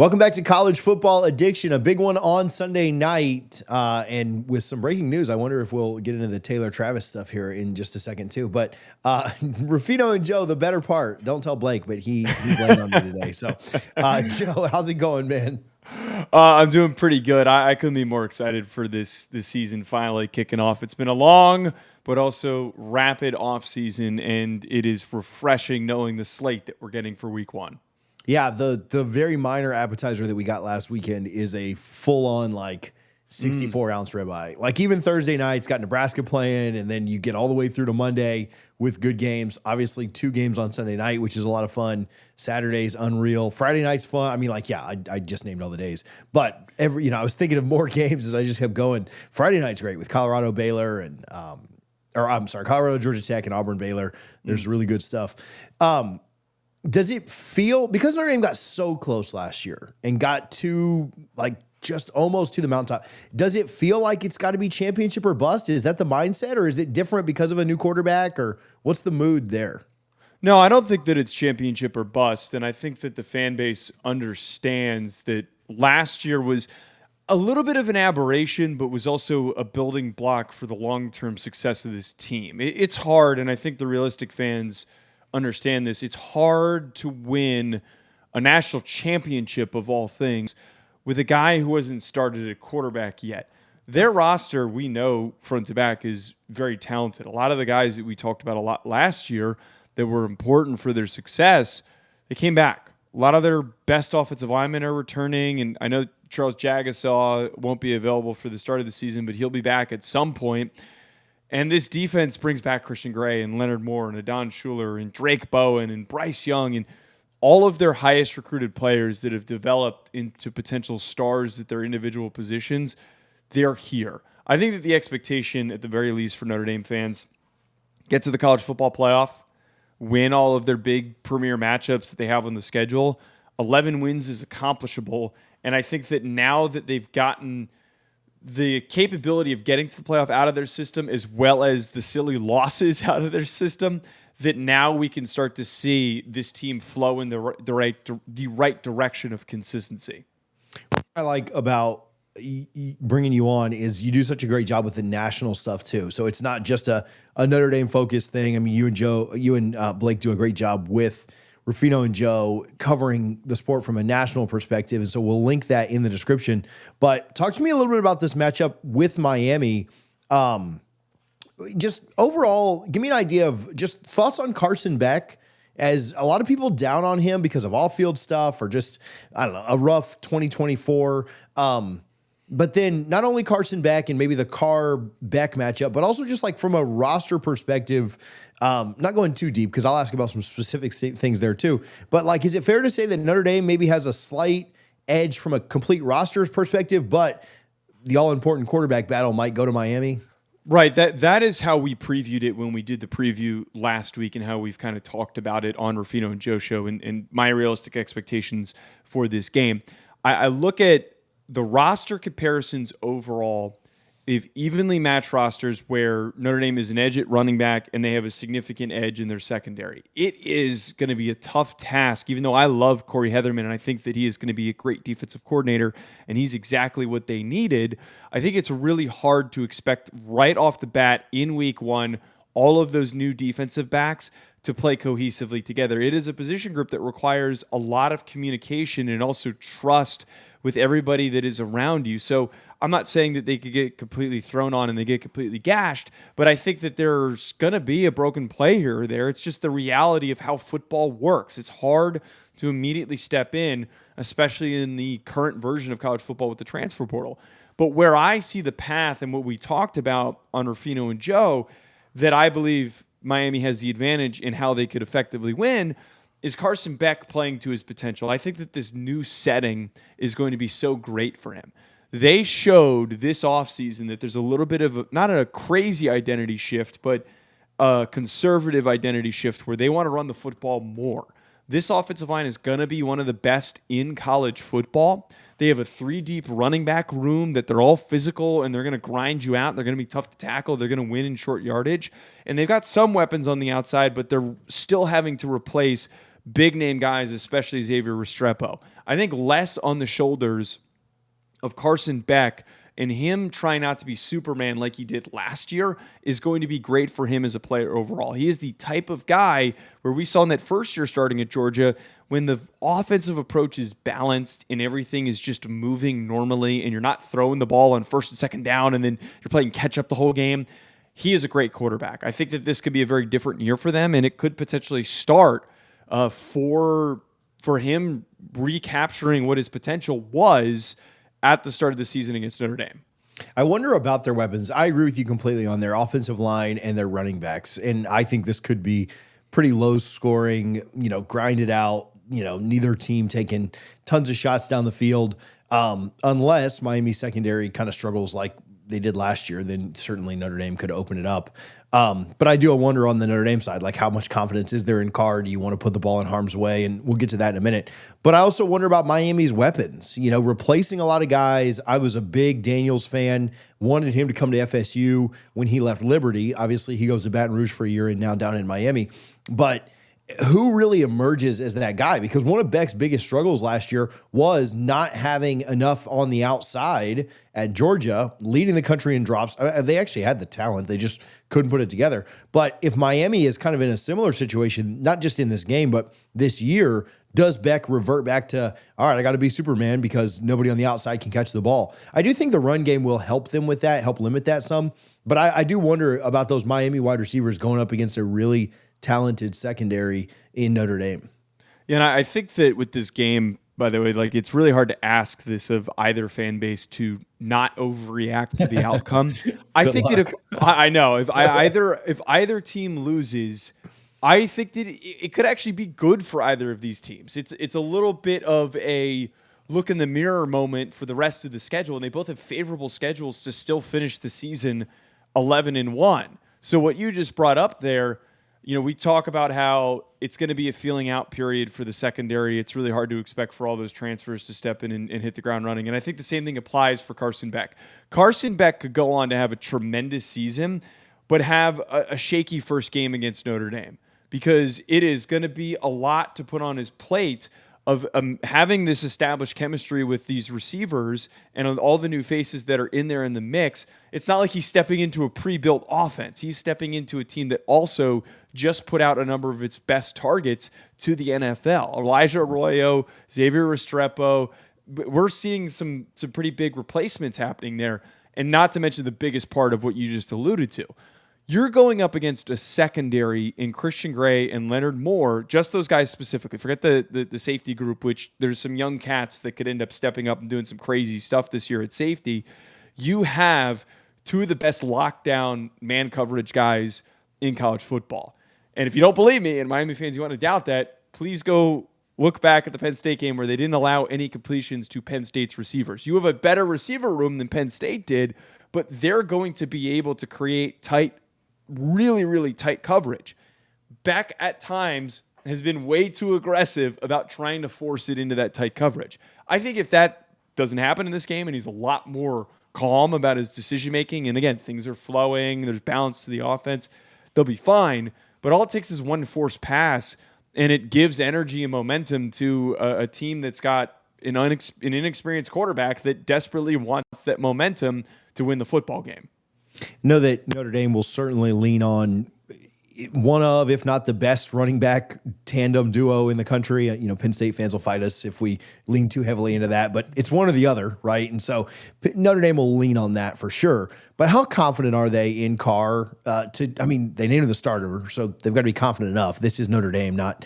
Welcome back to College Football Addiction, a big one on Sunday night. And with some breaking news, I wonder if we'll get into the Taylor Travis stuff here in just a second too. But Rufino and Joe, the better part, don't tell Blake, but he blamed on me today. So Joe, how's it going, man? I'm doing pretty good. I couldn't be more excited for this season finally kicking off. It's been a long but also rapid off season, and it is refreshing knowing the slate that we're getting for week one. Yeah, the very minor appetizer that we got last weekend is a full-on, 64-ounce ribeye. Like, even Thursday night's got Nebraska playing, and then you get all the way through to Monday with good games. Obviously, 2 games on Sunday night, which is a lot of fun. Saturday's unreal. Friday night's fun. I mean, I just named all the days. But, I was thinking of more games as I just kept going. Friday night's great with Colorado, Baylor, and Colorado, Georgia Tech, and Auburn, Baylor. There's really good stuff. Does it feel, because Notre Dame got so close last year and got to just almost to the mountaintop, does it feel like it's got to be championship or bust? Is that the mindset, or is it different because of a new quarterback, or what's the mood there? No, I don't think that it's championship or bust. And I think that the fan base understands that last year was a little bit of an aberration, but was also a building block for the long-term success of this team. It's hard, and I think the realistic fans understand this. It's hard to win a national championship of all things with a guy who hasn't started at quarterback yet. Their roster, we know front to back, is very talented. A lot of the guys that we talked about a lot last year that were important for their success, they came back. A lot of their best offensive linemen are returning, and I know Charles Jagasaw won't be available for the start of the season, but he'll be back at some point. And this defense brings back Christian Gray and Leonard Moore and Adon Schuler and Drake Bowen and Bryce Young and all of their highest recruited players that have developed into potential stars at their individual positions. They're here. I think that the expectation, at the very least, for Notre Dame fans, get to the college football playoff, win all of their big premier matchups that they have on the schedule. 11 wins is accomplishable. And I think that now that they've gotten the capability of getting to the playoff out of their system, as well as the silly losses out of their system, that now we can start to see this team flow in the right direction of consistency. What I like about bringing you on is you do such a great job with the national stuff too. So it's not just a Notre Dame focused thing. I mean, you and Blake do a great job with Rufino and Joe covering the sport from a national perspective. And so we'll link that in the description. But talk to me a little bit about this matchup with Miami. Just overall, give me an idea of just thoughts on Carson Beck, as a lot of people down on him because of off-field stuff or just, I don't know, a rough 2024. But then not only Carson Beck and maybe the Carr-Beck matchup, but also just from a roster perspective, not going too deep because I'll ask about some specific things there too. But is it fair to say that Notre Dame maybe has a slight edge from a complete roster's perspective, but the all-important quarterback battle might go to Miami? Right. That is how we previewed it when we did the preview last week, and how we've kind of talked about it on Rufino and Joe show and my realistic expectations for this game. I look at the roster comparisons overall. They've evenly matched rosters where Notre Dame is an edge at running back and they have a significant edge in their secondary. It is going to be a tough task, even though I love Corey Heatherman and I think that he is going to be a great defensive coordinator and he's exactly what they needed. I think it's really hard to expect right off the bat in week one all of those new defensive backs to play cohesively together. It is a position group that requires a lot of communication and also trust with everybody that is around you. So I'm not saying that they could get completely thrown on and they get completely gashed, but I think that there's going to be a broken play here or there. It's just the reality of how football works. It's hard to immediately step in, especially in the current version of college football with the transfer portal. But where I see the path and what we talked about on Rufino and Joe, that I believe Miami has the advantage in how they could effectively win, is Carson Beck playing to his potential. I think that this new setting is going to be so great for him. They showed this offseason that there's a little bit of, not a crazy identity shift, but a conservative identity shift where they want to run the football more. This offensive line is going to be one of the best in college football. They have a 3-deep running back room that they're all physical and they're going to grind you out. They're going to be tough to tackle. They're going to win in short yardage. And they've got some weapons on the outside, but they're still having to replace big-name guys, especially Xavier Restrepo. I think less on the shoulders of Carson Beck, and him trying not to be Superman like he did last year is going to be great for him as a player overall. He is the type of guy where we saw in that first year starting at Georgia, when the offensive approach is balanced and everything is just moving normally and you're not throwing the ball on first and second down and then you're playing catch up the whole game. He is a great quarterback. I think that this could be a very different year for them, and it could potentially start for him recapturing what his potential was at the start of the season against Notre Dame. I wonder about their weapons. I agree with you completely on their offensive line and their running backs. And I think this could be pretty low scoring, grinded out, neither team taking tons of shots down the field. Unless Miami secondary kind of struggles like they did last year, then certainly Notre Dame could open it up. But I do wonder on the Notre Dame side, like how much confidence is there in Carr? Do you want to put the ball in harm's way? And we'll get to that in a minute. But I also wonder about Miami's weapons, replacing a lot of guys. I was a big Daniels fan, wanted him to come to FSU when he left Liberty. Obviously, he goes to Baton Rouge for a year and now down in Miami. But who really emerges as that guy? Because one of Beck's biggest struggles last year was not having enough on the outside at Georgia, leading the country in drops. They actually had the talent. They just couldn't put it together. But if Miami is kind of in a similar situation, not just in this game, but this year, does Beck revert back to, all right, I got to be Superman because nobody on the outside can catch the ball? I do think the run game will help them with that, help limit that some. But I do wonder about those Miami wide receivers going up against a really talented secondary in Notre Dame. Yeah, and I think that with this game, by the way, like it's really hard to ask this of either fan base to not overreact to the outcome. I think luck. That if either team loses, I think that it could actually be good for either of these teams. It's a little bit of a look in the mirror moment for the rest of the schedule, and they both have favorable schedules to still finish the season 11-1. So what you just brought up there, we talk about how it's going to be a feeling out period for the secondary. It's really hard to expect for all those transfers to step in and hit the ground running. And I think the same thing applies for Carson Beck. Carson Beck could go on to have a tremendous season, but have a shaky first game against Notre Dame, because it is going to be a lot to put on his plate of having this established chemistry with these receivers and all the new faces that are in there in the mix. It's not like he's stepping into a pre-built offense. He's stepping into a team that also just put out a number of its best targets to the NFL. Elijah Arroyo, Xavier Restrepo. We're seeing some pretty big replacements happening there, and not to mention the biggest part of what you just alluded to. You're going up against a secondary in Christian Gray and Leonard Moore, just those guys specifically. Forget the safety group, which there's some young cats that could end up stepping up and doing some crazy stuff this year at safety. You have two of the best lockdown man coverage guys in college football. And if you don't believe me, and Miami fans, you want to doubt that, please go look back at the Penn State game where they didn't allow any completions to Penn State's receivers. You have a better receiver room than Penn State did, but they're going to be able to create really, really tight coverage. Beck at times has been way too aggressive about trying to force it into that tight coverage. I think if that doesn't happen in this game and he's a lot more calm about his decision-making, and again, things are flowing, there's balance to the offense, they'll be fine. But all it takes is one forced pass, and it gives energy and momentum to a team that's got an inexperienced quarterback that desperately wants that momentum to win the football game. Know that Notre Dame will certainly lean on one of, if not the best running back tandem duo in the country. Penn State fans will fight us if we lean too heavily into that, but it's one or the other, right? And so Notre Dame will lean on that for sure. But how confident are they in Carr? They named him the starter, so they've got to be confident enough. This is Notre Dame, not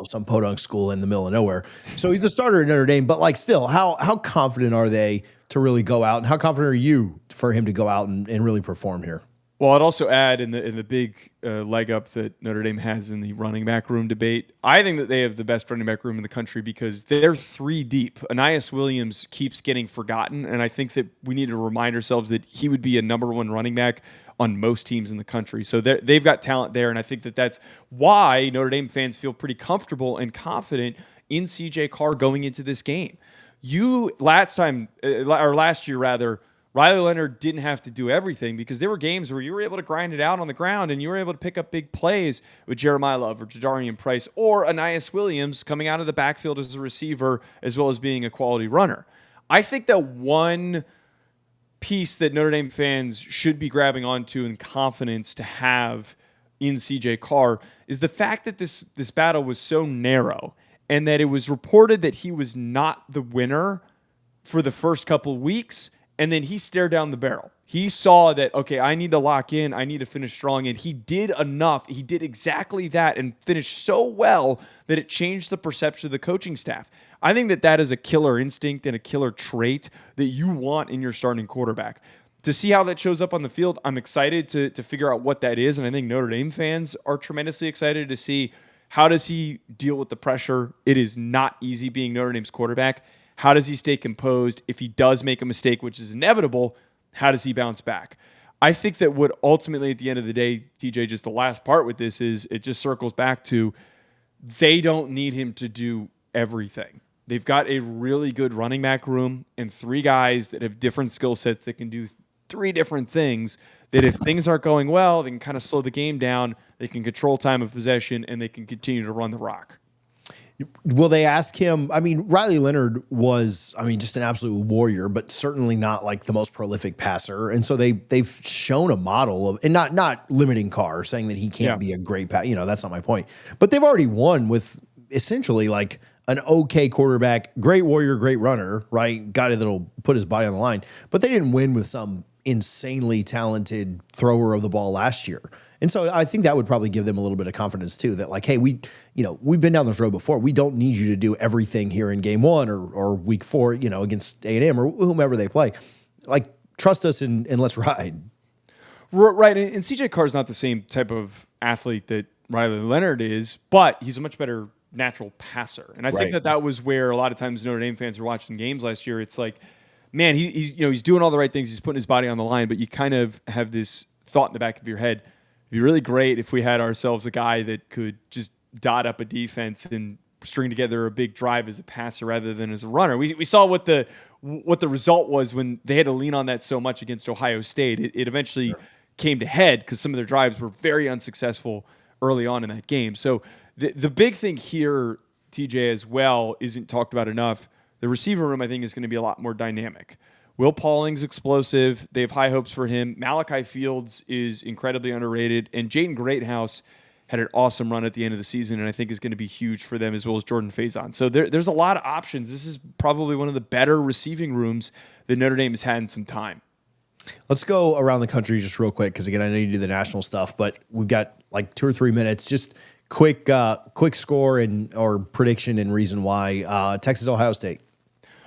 some podunk school in the middle of nowhere. So he's the starter at Notre Dame, but still, how confident are they to really go out, and how confident are you for him to go out and really perform here? Well, I'd also add in the big leg up that Notre Dame has in the running back room debate, I think that they have the best running back room in the country because they're three deep. Aeneas Williams keeps getting forgotten, and I think that we need to remind ourselves that he would be a number one running back on most teams in the country. So they've got talent there, and I think that that's why Notre Dame fans feel pretty comfortable and confident in C.J. Carr going into this game. Last year, Riley Leonard didn't have to do everything because there were games where you were able to grind it out on the ground and you were able to pick up big plays with Jeremiah Love or Jadarian Price or Anais Williams coming out of the backfield as a receiver as well as being a quality runner. I think that one piece that Notre Dame fans should be grabbing onto in confidence to have in CJ Carr is the fact that this battle was so narrow and that it was reported that he was not the winner for the first couple of weeks. And then he stared down the barrel. He saw that, okay, I need to lock in. I need to finish strong. And he did enough. He did exactly that and finished so well that it changed the perception of the coaching staff. I think that that is a killer instinct and a killer trait that you want in your starting quarterback. To see how that shows up on the field, I'm excited to figure out what that is. And I think Notre Dame fans are tremendously excited to see how does he deal with the pressure. It is not easy being Notre Dame's quarterback. How does he stay composed? If he does make a mistake, which is inevitable, how does he bounce back? I think that what ultimately at the end of the day, TJ, just the last part with this is it just circles back to they don't need him to do everything. They've got a really good running back room and 3 guys that have different skill sets that can do 3 different things that if things aren't going well, they can kind of slow the game down, they can control time of possession, and they can continue to run the rock. Will they ask him? I mean, Riley Leonard was, just an absolute warrior, but certainly not like the most prolific passer. And so they've shown a model of, and not limiting Carr, saying that he can't be a great that's not my point. But they've already won with essentially like an okay quarterback, great warrior, great runner, right? Guy that'll put his body on the line. But they didn't win with some insanely talented thrower of the ball last year. And so I think that would probably give them a little bit of confidence too, that like, hey, we've been down this road before. We don't need you to do everything here in game 1 or week 4, against A&M or whomever they play. Like, trust us and let's ride. Right. And CJ Carr is not the same type of athlete that Riley Leonard is, but he's a much better natural passer. And I think that was where a lot of times Notre Dame fans were watching games last year. It's like, man, he's doing all the right things. He's putting his body on the line, but you kind of have this thought in the back of your head. It'd be really great if we had ourselves a guy that could just dot up a defense and string together a big drive as a passer rather than as a runner. We saw what the result was when they had to lean on that so much against Ohio State. It eventually came to head because some of their drives were very unsuccessful early on in that game. So the big thing here, TJ, as well, isn't talked about enough. The receiver room, I think, is going to be a lot more dynamic. Will Pauling's explosive. They have high hopes for him. Malachi Fields is incredibly underrated. And Jaden Greathouse had an awesome run at the end of the season and I think is going to be huge for them as well as Jordan Faison. So there's a lot of options. This is probably one of the better receiving rooms that Notre Dame has had in some time. Let's go around the country just real quick because, again, I know you do the national stuff, but we've got like 2 or 3 minutes. Just quick score or prediction and reason why. Texas, Ohio State.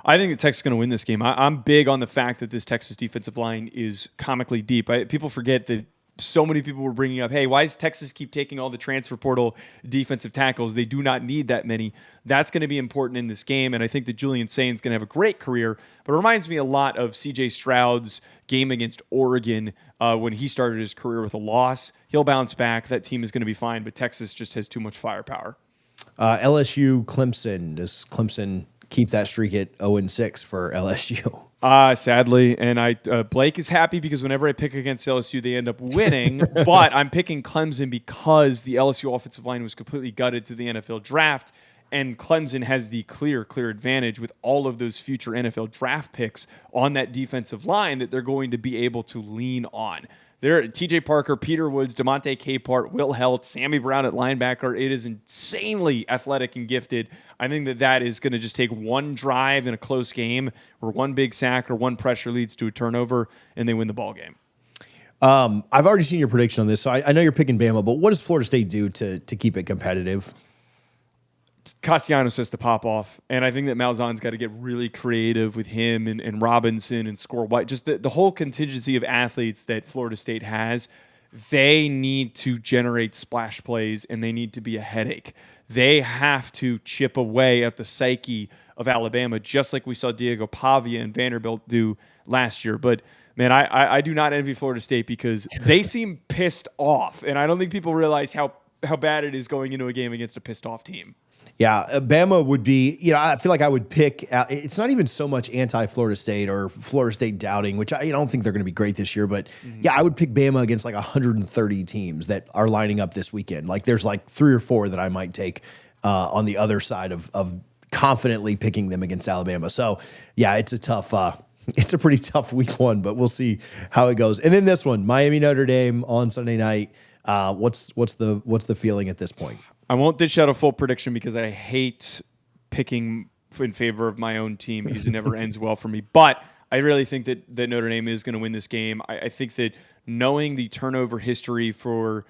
I think that Texas is going to win this game. I'm big on the fact that this Texas defensive line is comically deep. People forget that so many people were bringing up, hey, why does Texas keep taking all the transfer portal defensive tackles? They do not need that many. That's going to be important in this game, and I think that Julian Sain's going to have a great career, but it reminds me a lot of C.J. Stroud's game against Oregon when he started his career with a loss. He'll bounce back. That team is going to be fine, but Texas just has too much firepower. LSU, Clemson. Does Clemson keep that streak at 0-6 for LSU? Sadly, and Blake is happy because whenever I pick against LSU, they end up winning. But I'm picking Clemson because the LSU offensive line was completely gutted to the NFL draft, and Clemson has the clear advantage with all of those future NFL draft picks on that defensive line that they're going to be able to lean on. There, T.J. Parker, Peter Woods, DeMonte Capehart, Will Helt, Sammy Brown at linebacker. It is insanely athletic and gifted. I think that is going to just take one drive in a close game where one big sack or one pressure leads to a turnover, and they win the ball game. I've already seen your prediction on this, so I know you're picking Bama, but what does Florida State do to keep it competitive? Castellanos has to pop off, and I think that Malzahn's got to get really creative with him and Robinson and Score White. Just the whole contingency of athletes that Florida State has, they need to generate splash plays, and they need to be a headache. They have to chip away at the psyche of Alabama, just like we saw Diego Pavia and Vanderbilt do last year. But, man, I do not envy Florida State because they seem pissed off, and I don't think people realize how bad it is going into a game against a pissed-off team. Yeah, Bama would be, I feel like I would pick, it's not even so much anti-Florida State or Florida State doubting, which I don't think they're going to be great this year, but yeah, I would pick Bama against like 130 teams that are lining up this weekend. Like there's like 3 or 4 that I might take on the other side of confidently picking them against Alabama. So yeah, it's a pretty tough week 1, but we'll see how it goes. And then this one, Miami Notre Dame on Sunday night. What's the feeling at this point? I won't dish out a full prediction because I hate picking in favor of my own team because it never ends well for me. But I really think that Notre Dame is going to win this game. I think that knowing the turnover history for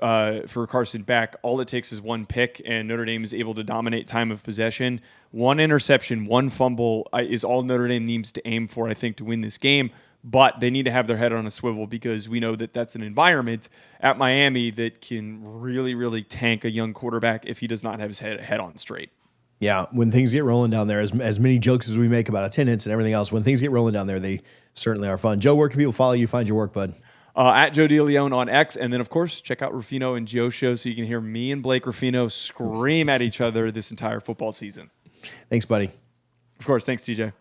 Carson Beck, all it takes is one pick, and Notre Dame is able to dominate time of possession. 1 interception, 1 fumble is all Notre Dame needs to aim for, I think, to win this game. But they need to have their head on a swivel because we know that that's an environment at Miami that can really, really tank a young quarterback if he does not have his head on straight. Yeah, when things get rolling down there, as many jokes as we make about attendance and everything else, when things get rolling down there, they certainly are fun. Joe, where can people follow you, find your work, bud? At Joe DeLeon on X. And then, of course, check out Ruffino and Joe Show so you can hear me and Blake Ruffino scream at each other this entire football season. Thanks, buddy. Of course. Thanks, TJ.